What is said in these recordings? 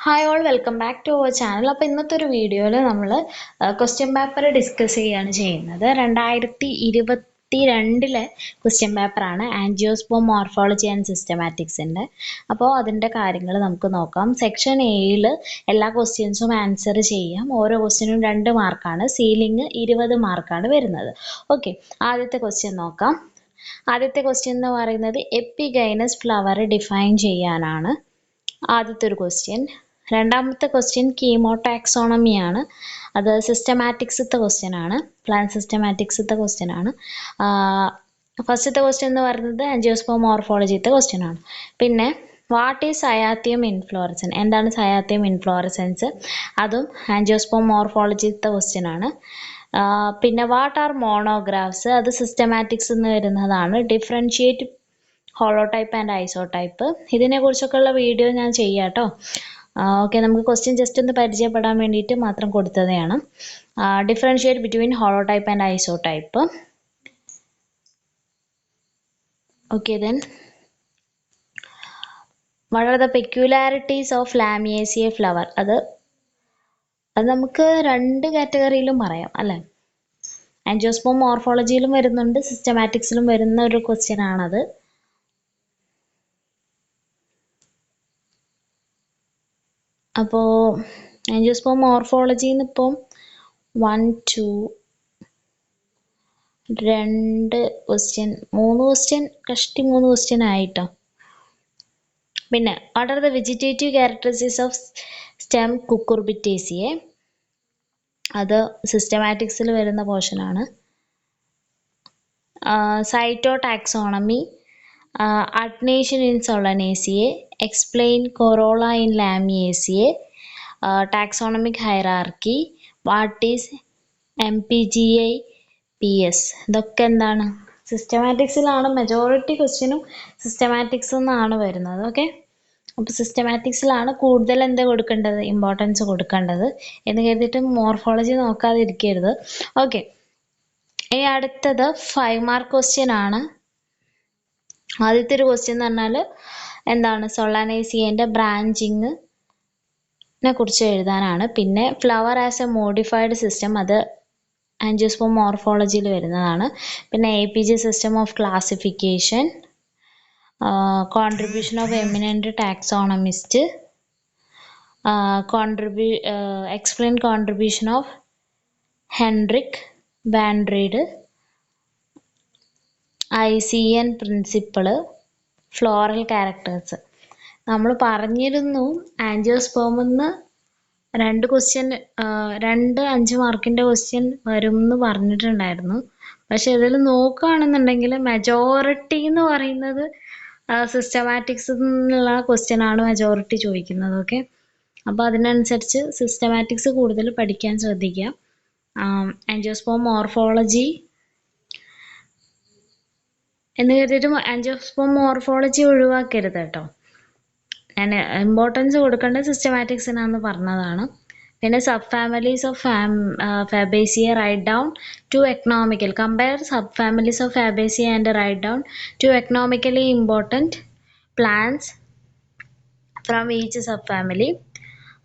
Hi all, welcome back to our channel. അപ്പോൾ ഇന്നത്തെ ഒരു വീഡിയോയിൽ നമ്മൾ ക്വസ്റ്റ്യൻ പേപ്പർ ഡിസ്കസ് ചെയ്യുന്നത് 2022 ക്വസ്റ്റ്യൻ പേപ്പറാണ് ആൻജിയോസ്പേം മോർഫോളജി ആൻഡ് സിസ്റ്റമാറ്റിക്സിൻ്റെ. അപ്പോൾ അതിൻ്റെ കാര്യങ്ങൾ നമുക്ക് നോക്കാം. സെക്ഷൻ എയിൽ എല്ലാ ക്വസ്റ്റ്യൻസും ആൻസർ ചെയ്യാം. ഓരോ ക്വസ്റ്റ്യനും 2 മാർക്കാണ്. സീലിംഗ് 20 മാർക്കാണ് വരുന്നത്. ഓക്കെ, ആദ്യത്തെ ക്വസ്റ്റ്യൻ നോക്കാം. ആദ്യത്തെ ക്വസ്റ്റ്യൻ എന്ന് പറയുന്നത് എപ്പിഗൈനസ് ഫ്ലവർ ഡിഫൈൻ ചെയ്യാനാണ് ആദ്യത്തെ ഒരു ക്വസ്റ്റ്യൻ. രണ്ടാമത്തെ ക്വസ്റ്റ്യൻ കീമോടാക്സോണമി ആണ്. അത് സിസ്റ്റമാറ്റിക്സത്തെ ക്വസ്റ്റ്യൻ ആണ്, പ്ലാൻ സിസ്റ്റമാറ്റിക്സത്തെ ക്വസ്റ്റ്യൻ ആണ്. ഫസ്റ്റത്തെ ക്വസ്റ്റ്യൻ എന്ന് പറയുന്നത് ആൻജിയോസ്പേം മോർഫോളജിത്തെ ക്വസ്റ്റ്യൻ ആണ്. പിന്നെ വാട്ട് ഈസ് സയാത്തിയം ഇൻഫ്ലോറസൻസ്, എന്താണ് സയാത്തിയം ഇൻഫ്ലോറസൻസ്, അതും ആൻജിയോസ്പേം മോർഫോളജിത്തെ ക്വസ്റ്റ്യൻ ആണ്. പിന്നെ വാട്ട് ആർ മോണോഗ്രാഫ്സ്, അത് സിസ്റ്റമാറ്റിക്സ് എന്ന് വരുന്നതാണ്. ഡിഫറൻഷിയേറ്റ് ഹോളോടൈപ്പ് ആൻഡ് ഐസോടൈപ്പ്, ഇതിനെക്കുറിച്ചൊക്കെ ഉള്ള വീഡിയോ ഞാൻ ചെയ്യാം കേട്ടോ. ഓക്കെ, നമുക്ക് ക്വസ്റ്റ്യൻ ജസ്റ്റ് ഒന്ന് പരിചയപ്പെടാൻ വേണ്ടിയിട്ട് മാത്രം കൊടുത്തതാണ്. Differentiate between holotype and isotype. Okay, then what are the peculiarities of Lamiaceae flower, അത് നമുക്ക് 2 കാറ്റഗറിയിലും പറയാം അല്ലേ. ആൻജിയോസ്പേം മോർഫോളജിയിലും വരുന്നുണ്ട്, സിസ്റ്റമാറ്റിക്സിലും വരുന്ന ഒരു ക്വസ്റ്റ്യൻ ആണത്. അപ്പോൾ ആൻജിയോസ്പേം മോർഫോളജിന്ന് ഇപ്പം 1 2 2 ക്വസ്റ്റ്യൻ 3 ക്വസ്റ്റ്യൻ കഷ്ടി 3 ക്വസ്റ്റ്യൻ ആയിട്ടോ. പിന്നെ what are the vegetative characteristics of stem Cucurbitaceae, അത് സിസ്റ്റമാറ്റിക്സിൽ വരുന്ന പോർഷനാണ്. Cytotaxonomy, adnation in Solanaceae, explain corolla in Lamiaceae, taxonomic hierarchy, what is MPGI-PS, ഇതൊക്കെ എന്താണ് സിസ്റ്റമാറ്റിക്സിലാണ്. മെജോറിറ്റി ക്വസ്റ്റ്യനും സിസ്റ്റമാറ്റിക്സ് എന്നാണ് വരുന്നത്. ഓക്കെ, അപ്പോൾ സിസ്റ്റമാറ്റിക്സിലാണ് കൂടുതൽ എന്താ കൊടുക്കേണ്ടത്, ഇമ്പോർട്ടൻസ് കൊടുക്കേണ്ടത് എന്ന് കരുതിയിട്ട് മോർഫോളജി നോക്കാതിരിക്കരുത്. ഓക്കെ, ഇനി അടുത്തത് 5 മാർക്ക് ക്വസ്റ്റ്യൻ ആണ്. ആദ്യത്തെ ഒരു ക്വസ്റ്റ്യൻ എന്ന് പറഞ്ഞാൽ എന്താണ് സോളനേസിയൻ്റെ ബ്രാഞ്ചിങ്ങിനെ കുറിച്ച് എഴുതാനാണ്. പിന്നെ flower as A modified system, അത് ആൻജിയോസ്പേം മോർഫോളജിയിൽ വരുന്നതാണ്. പിന്നെ APG system of classification, contribution of eminent taxonomist, explain contribution of Henrique van read, ICN principal, floral characters. നമ്മൾ പറഞ്ഞിരുന്നു ആൻജിയോസ്പേമിന്ന് 2 ക്വസ്റ്റ്യൻ 2 5 മാർക്കിൻ്റെ ക്വസ്റ്റ്യൻ വരും എന്ന് പറഞ്ഞിട്ടുണ്ടായിരുന്നു. പക്ഷെ ഇതിൽ നോക്കുകയാണെന്നുണ്ടെങ്കിൽ മെജോറിറ്റി എന്ന് പറയുന്നത് സിസ്റ്റമാറ്റിക്സ് എന്നുള്ള ക്വസ്റ്റ്യൻ ആണ് മെജോറിറ്റി ചോദിക്കുന്നത്. ഓക്കെ, അപ്പോൾ അതിനനുസരിച്ച് സിസ്റ്റമാറ്റിക്സ് കൂടുതൽ പഠിക്കാൻ ശ്രദ്ധിക്കുക. ആൻജിയോസ്പേം മോർഫോളജി എന്ന് കരുതിയിട്ട് ആൻജിയോസ്പേം മോർഫോളജി ഒഴിവാക്കരുത് കേട്ടോ. ഞാൻ ഇമ്പോർട്ടൻസ് കൊടുക്കേണ്ടത് സിസ്റ്റമാറ്റിക്സിനാന്ന് പറഞ്ഞതാണ്. പിന്നെ sub families of Fabaceae write down to economical, compare sub families of Fabaceae and write down to economically important plants from each sub family.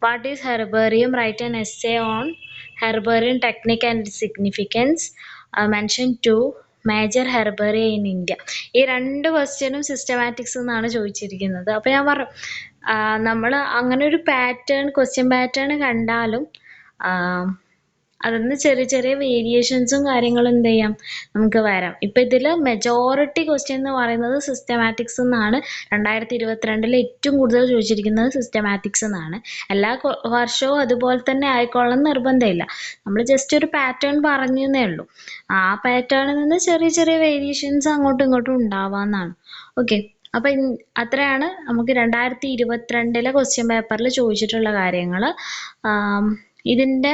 What is herbarium, write an essay on herbarium technique and significance, mention 2 major herbaria in India. ഈ 2 ക്വസ്റ്റ്യനും systematics എന്നാണ് ചോദിച്ചിരിക്കുന്നത്. അപ്പോൾ ഞാൻ പറഞ്ഞു, നമ്മൾ അങ്ങനെ ഒരു ക്വസ്റ്റ്യൻ പാറ്റേൺ കണ്ടാലും അതിന്ന് ചെറിയ ചെറിയ വേരിയേഷൻസും കാര്യങ്ങളും എന്ത് ചെയ്യാം നമുക്ക് വരാം. ഇപ്പം ഇതിൽ മെജോറിറ്റി ക്വസ്റ്റ്യൻ എന്ന് പറയുന്നത് സിസ്റ്റമാറ്റിക്സ് എന്നാണ്. 2022 ഏറ്റവും കൂടുതൽ ചോദിച്ചിരിക്കുന്നത് സിസ്റ്റമാറ്റിക്സ് എന്നാണ്. എല്ലാ വർഷവും അതുപോലെ തന്നെ ആയിക്കൊള്ളണം നിർബന്ധമില്ല. നമ്മൾ ജസ്റ്റ് ഒരു പാറ്റേൺ പറഞ്ഞേ ഉള്ളൂ. ആ പാറ്റേണിൽ നിന്ന് ചെറിയ ചെറിയ വേരിയേഷൻസ് അങ്ങോട്ടും ഇങ്ങോട്ടും ഉണ്ടാവാമെന്നാണ്. ഓക്കെ, അപ്പം അത്രയാണ് നമുക്ക് 2022 ക്വസ്റ്റ്യൻ പേപ്പറിൽ ചോദിച്ചിട്ടുള്ള കാര്യങ്ങൾ. ഇതിൻ്റെ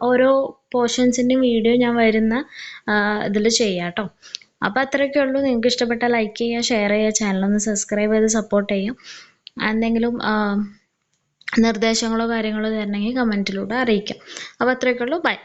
ഓരോ പോർഷൻസിൻ്റെയും വീഡിയോ ഞാൻ വരുന്ന ഇതിൽ ചെയ്യാം കേട്ടോ. അപ്പോൾ അത്രയൊക്കെ ഉള്ളൂ. നിങ്ങൾക്ക് ഇഷ്ടപ്പെട്ടാൽ ലൈക്ക് ചെയ്യുക, ഷെയർ ചെയ്യുക, ചാനലൊന്ന് സബ്സ്ക്രൈബ് ചെയ്ത് സപ്പോർട്ട് ചെയ്യാം. എന്തെങ്കിലും നിർദ്ദേശങ്ങളോ കാര്യങ്ങളോ തരണമെങ്കിൽ കമൻറ്റിലൂടെ അറിയിക്കാം. അപ്പോൾ അത്രയൊക്കെ ഉള്ളൂ. ബൈ.